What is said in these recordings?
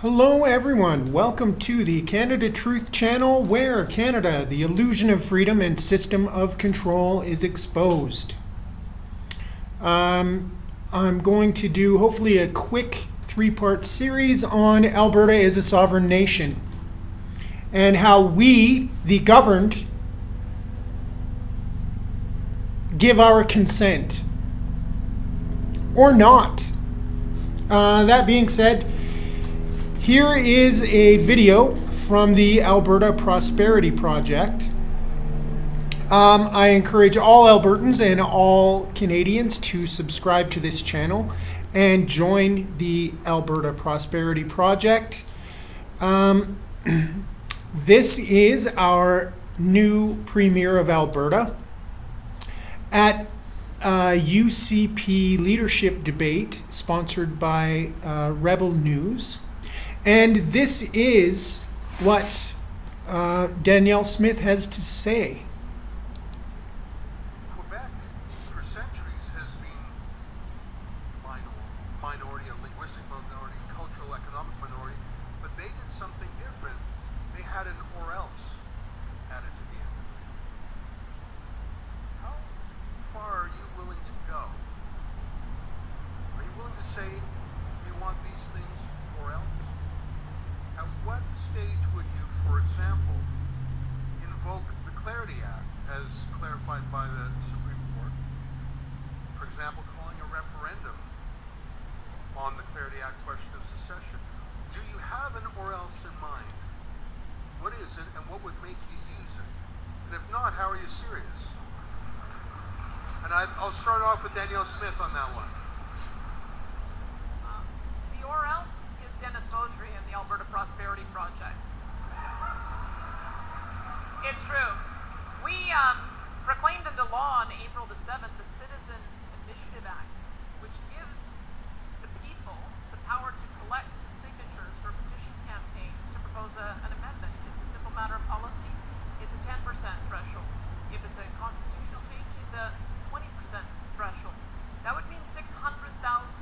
Hello everyone, welcome to the Canada Truth Channel, where Canada, the illusion of freedom and system of control is exposed. I'm going to do hopefully a quick three-part series on Alberta as a sovereign nation and how we, the governed, give our consent or not. That being said, here is a video from the Alberta Prosperity Project. I encourage all Albertans and all Canadians to subscribe to this channel and join the Alberta Prosperity Project. This is our new Premier of Alberta at a UCP leadership debate sponsored by Rebel News. And this is what Danielle Smith has to say. Quebec, for centuries, has been minority, a linguistic minority, cultural, economic minority, but they did something different. They had an or else added to the end of it. How far are you willing to go? Are you willing to say we want these things or else? At what stage would you, for example, invoke the Clarity Act as clarified by the Supreme Court? For example, calling a referendum on the Clarity Act question of secession. Do you have an or else in mind? What is it and what would make you use it? And if not, how are you serious? And I'll start off with Danielle Smith on that one. The or else is Dennis Beaudry and the Alberta Prosperity Project. It's true. We proclaimed into law on April the 7th the Citizen Initiative Act, which gives the people the power to collect signatures for a petition campaign to propose an amendment. It's a simple matter of policy. It's a 10% threshold. If it's a constitutional change, it's a 20% threshold. That would mean 600,000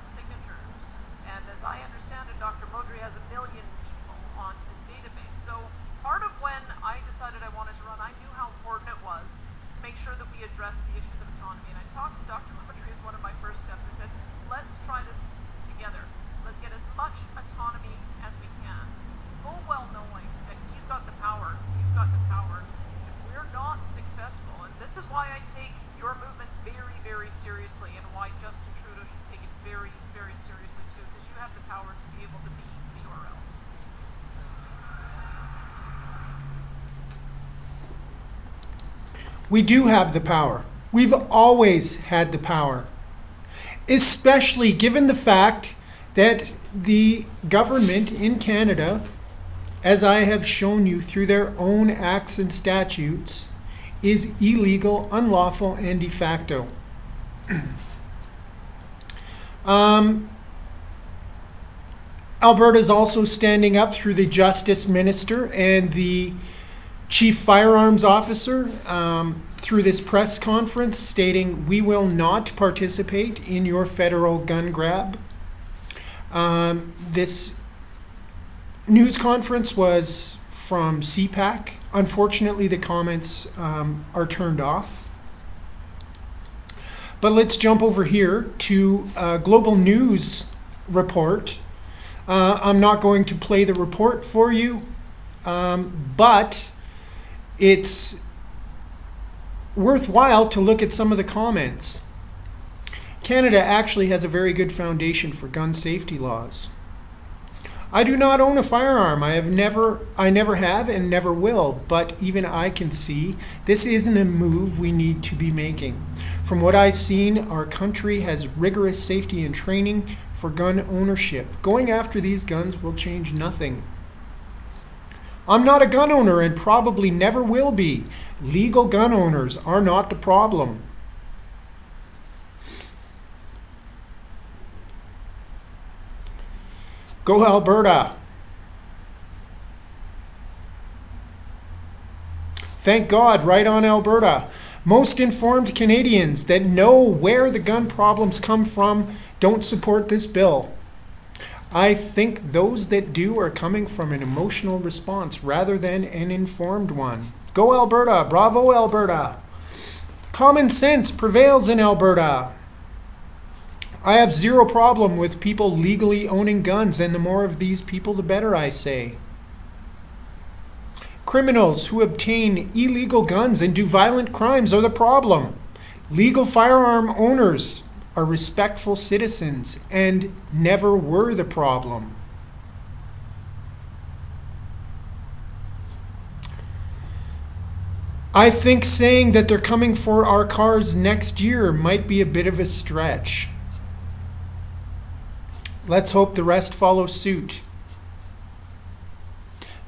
signatures. And as I understand it, Dr. Beaudry has 1 million people on his database. So part of when I decided I wanted to run, I knew how important it was to make sure that we addressed the issues of autonomy. And I talked to Dr. Beaudry as one of my first steps. I said, let's try this together. Let's get as much autonomy as we can. Full well knowing that he's got the power, you've got the power. If we're not successful, and this is why I take your movement very, very seriously, and why Justin Trudeau should take it very, very seriously too, because you have the power to be able to be the or else. We do have the power. We've always had the power, especially given the fact that the government in Canada, as I have shown you through their own acts and statutes, is illegal, unlawful, and de facto. Alberta is also standing up through the Justice Minister and the Chief Firearms Officer through this press conference stating we will not participate in your federal gun grab. This news conference was from CPAC. Unfortunately, the comments are turned off. But let's jump over here to a Global News report. I'm not going to play the report for you, but it's worthwhile to look at some of the comments. Canada actually has a very good foundation for gun safety laws. I do not own a firearm. I never have and never will, but even I can see this isn't a move we need to be making. From what I've seen, our country has rigorous safety and training for gun ownership. Going after these guns will change nothing. I'm not a gun owner and probably never will be. Legal gun owners are not the problem. Go Alberta. Thank God, right on Alberta. Most informed Canadians that know where the gun problems come from don't support this bill. I think those that do are coming from an emotional response rather than an informed one. Go Alberta! Bravo Alberta! Common sense prevails in Alberta. I have zero problem with people legally owning guns, and the more of these people, the better, I say. Criminals who obtain illegal guns and do violent crimes are the problem. Legal firearm owners are respectful citizens and never were the problem. I think saying that they're coming for our cars next year might be a bit of a stretch. Let's hope the rest follow suit.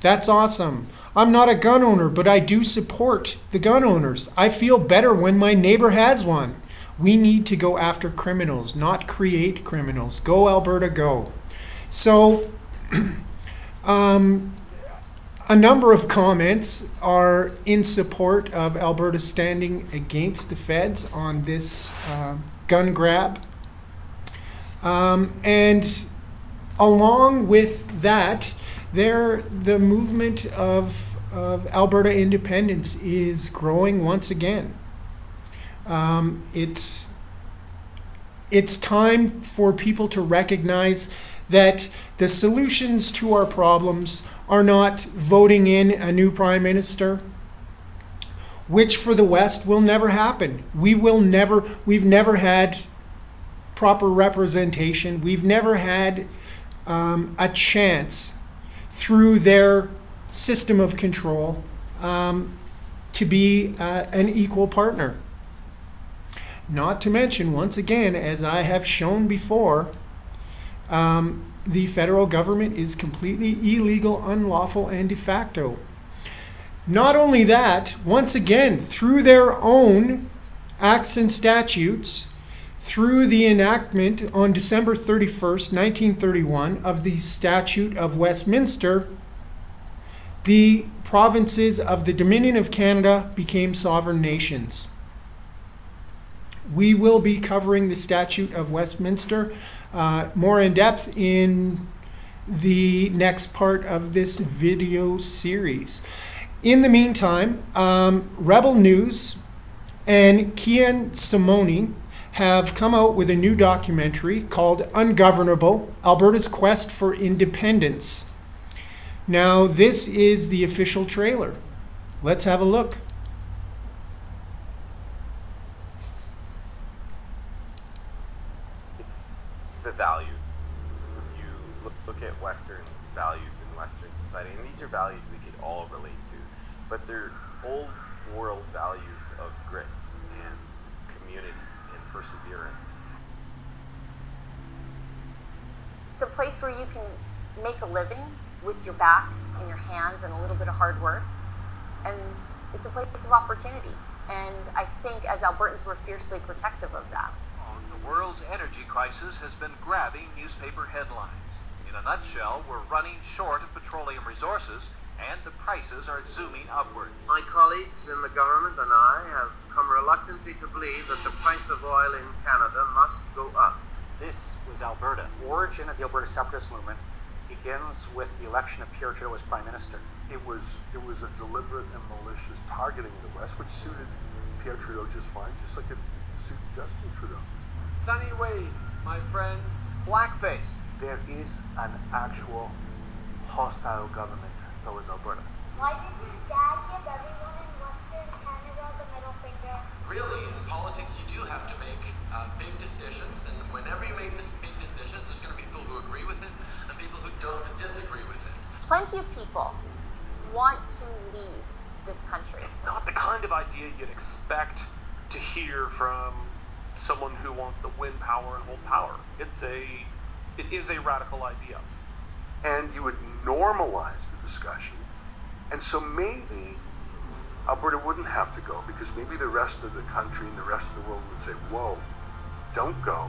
That's awesome. I'm not a gun owner, but I do support the gun owners. I feel better when my neighbor has one. We need to go after criminals, not create criminals. Go Alberta, go. So, a number of comments are in support of Alberta standing against the feds on this gun grab. And along with that, the movement of Alberta independence is growing once again. It's time for people to recognize that the solutions to our problems are not voting in a new prime minister, which for the West will never happen. We've never had proper representation. We've never had a chance through their system of control to be an equal partner. Not to mention, once again, as I have shown before, the federal government is completely illegal, unlawful, and de facto. Not only that, once again, through their own acts and statutes, through the enactment on December 31st, 1931 of the Statute of Westminster, the provinces of the Dominion of Canada became sovereign nations. We will be covering the Statute of Westminster more in depth in the next part of this video series. In the meantime, Rebel News and Kian Simone have come out with a new documentary called Ungovernable, Alberta's Quest for Independence. Now, this is the official trailer. Let's have a look. It's the values. You look at Western values in Western society, and these are values we could all relate to, but they're old world values of grit and community and perseverance. It's a place where you can make a living with your back and your hands and a little bit of hard work. And it's a place of opportunity. And I think as Albertans, we're fiercely protective of that. The world's energy crisis has been grabbing newspaper headlines. In a nutshell, we're running short of petroleum resources and the prices are zooming upwards. My colleagues in the government and I have come reluctantly to believe that the price of oil in Canada must go up. This was Alberta. The origin of the Alberta separatist movement begins with the election of Pierre Trudeau as Prime Minister. It was a deliberate and malicious targeting of the West, which suited Pierre Trudeau just fine, just like it suits Justin Trudeau. Sunny ways, my friends. Blackface. There is an actual hostile government towards Alberta. Why did your dad give everyone in Western Canada the middle finger? Really, in politics you do have to make big decisions, and whenever you make big decisions, there's going to be people who agree with it and people who don't disagree with it. Plenty of people want to leave this country. It's not the kind of idea you'd expect to hear from someone who wants to win power and hold power. It is a radical idea. And you would normalize the discussion, and so maybe Alberta wouldn't have to go, because maybe the rest of the country and the rest of the world would say, whoa, don't go.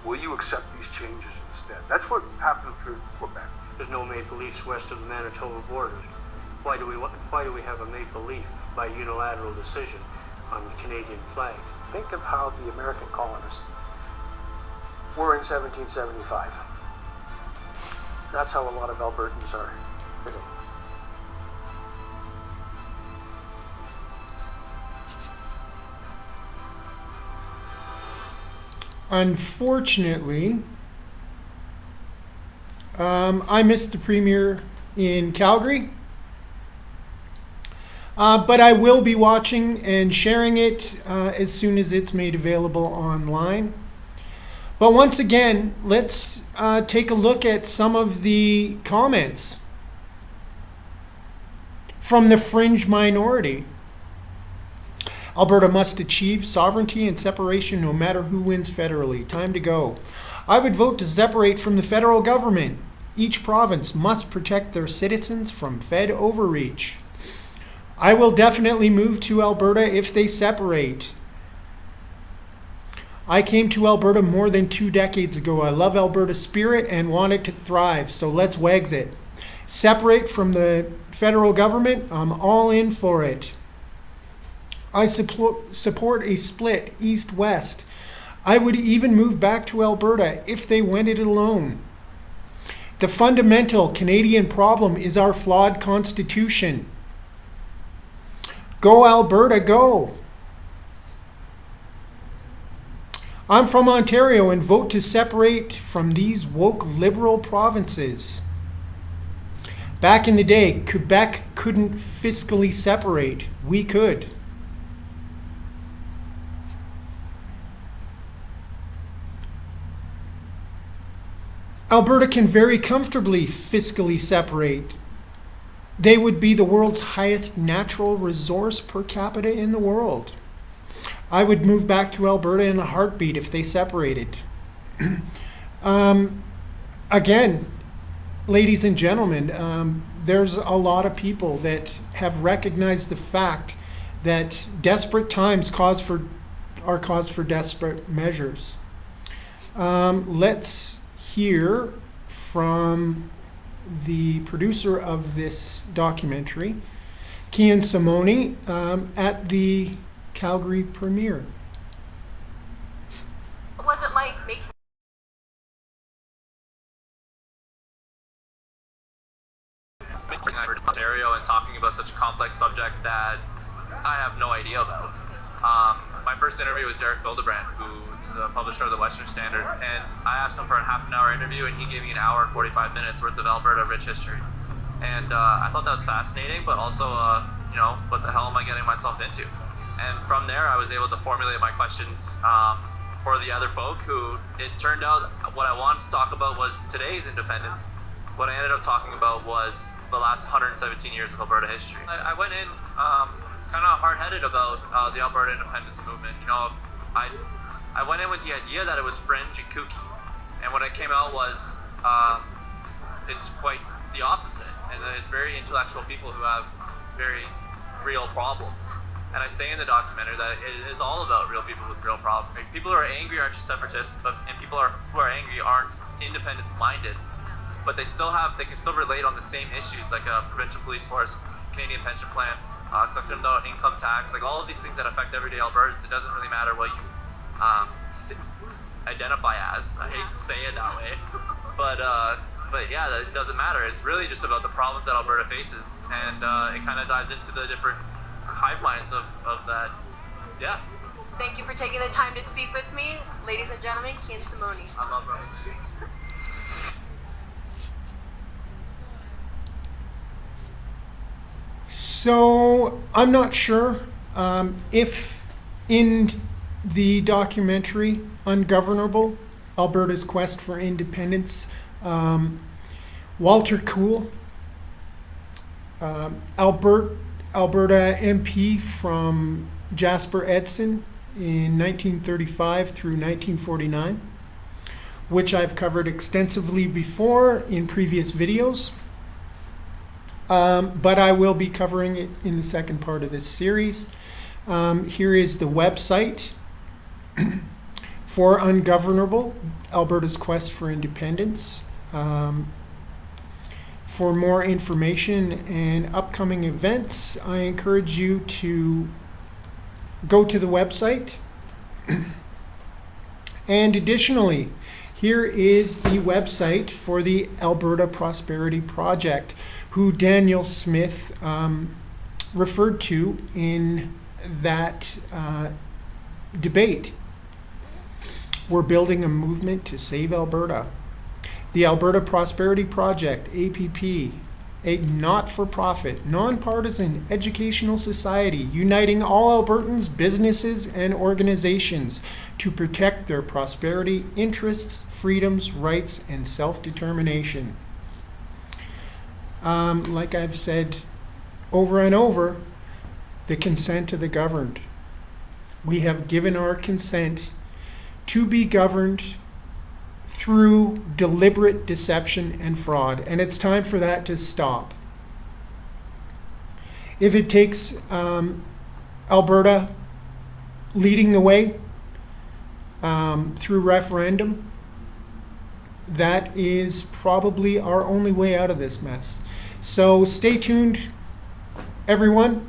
Will you accept these changes instead? That's what happened to Quebec. There's no Maple Leafs west of the Manitoba border. Why do we have a Maple Leaf by unilateral decision on the Canadian flag? Think of how the American colonists were in 1775. That's how a lot of Albertans are today. Unfortunately, I missed the premiere in Calgary, but I will be watching and sharing it as soon as it's made available online. But once again, let's take a look at some of the comments from the fringe minority. Alberta must achieve sovereignty and separation no matter who wins federally. Time to go. I would vote to separate from the federal government. Each province must protect their citizens from Fed overreach. I will definitely move to Alberta if they separate. I came to Alberta more than 2 decades ago. I love Alberta's spirit and want it to thrive, so let's wags it. Separate from the federal government. I'm all in for it. I support a split east-west. I would even move back to Alberta if they went it alone. The fundamental Canadian problem is our flawed constitution. Go Alberta, go! I'm from Ontario and vote to separate from these woke liberal provinces. Back in the day, Quebec couldn't fiscally separate. We could. Alberta can very comfortably fiscally separate. They would be the world's highest natural resource per capita in the world. I would move back to Alberta in a heartbeat if they separated. Again, ladies and gentlemen, there's a lot of people that have recognized the fact that desperate times are cause for desperate measures. Let's hear from the producer of this documentary, Kian Simone, at the Calgary premiere. What was it like making Ontario and talking about such a complex subject that I have no idea about? My first interview was Derek Fildebrand, who is the publisher of the Western Standard, and I asked him for a half an hour interview, and he gave me an hour and 45 minutes worth of Alberta rich history. And I thought that was fascinating, but also, what the hell am I getting myself into? And from there, I was able to formulate my questions for the other folk who, it turned out what I wanted to talk about was today's independence. What I ended up talking about was the last 117 years of Alberta history. I went in kind of hard-headed about the Alberta independence movement. I went in with the idea that it was fringe and kooky. And what it came out was it's quite the opposite. And that it's very intellectual people who have very real problems. And I say in the documentary that it is all about real people with real problems. Like, people who are angry aren't just separatists, and people who are angry aren't independence-minded, but they can still relate on the same issues, like a provincial police force, Canadian pension plan, collective income tax, like all of these things that affect everyday Albertans. It doesn't really matter what you identify as. I hate to say it that way, but yeah, it doesn't matter. It's really just about the problems that Alberta faces, and it kind of dives into the different hive minds of that. Yeah. Thank you for taking the time to speak with me, ladies and gentlemen. Kian Simone. I love it. So I'm not sure if in the documentary Ungovernable, Alberta's Quest for Independence, Walter Cool, Alberta MP from Jasper Edson in 1935 through 1949, which I've covered extensively before in previous videos. But I will be covering it in the second part of this series. Here is the website for Ungovernable, Alberta's Quest for Independence. For more information and upcoming events, I encourage you to go to the website. And additionally, here is the website for the Alberta Prosperity Project, who Danielle Smith referred to in that debate. We're building a movement to save Alberta. The Alberta Prosperity Project, APP, a not-for-profit, nonpartisan educational society uniting all Albertans, businesses, and organizations to protect their prosperity, interests, freedoms, rights, and self-determination. Like I've said over and over, the consent of the governed. We have given our consent to be governed through deliberate deception and fraud, and it's time for that to stop. If it takes Alberta leading the way through referendum, that is probably our only way out of this mess. So stay tuned, everyone.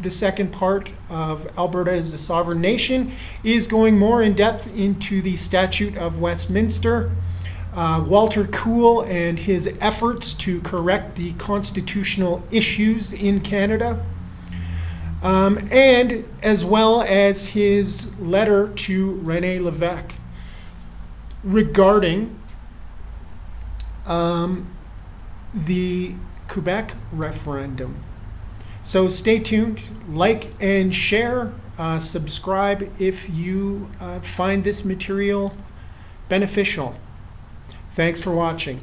The second part of Alberta as a Sovereign Nation is going more in depth into the Statute of Westminster, Walter Cool and his efforts to correct the constitutional issues in Canada, and as well as his letter to René Lévesque regarding the Quebec referendum. So stay tuned, like and share, subscribe if you find this material beneficial. Thanks for watching.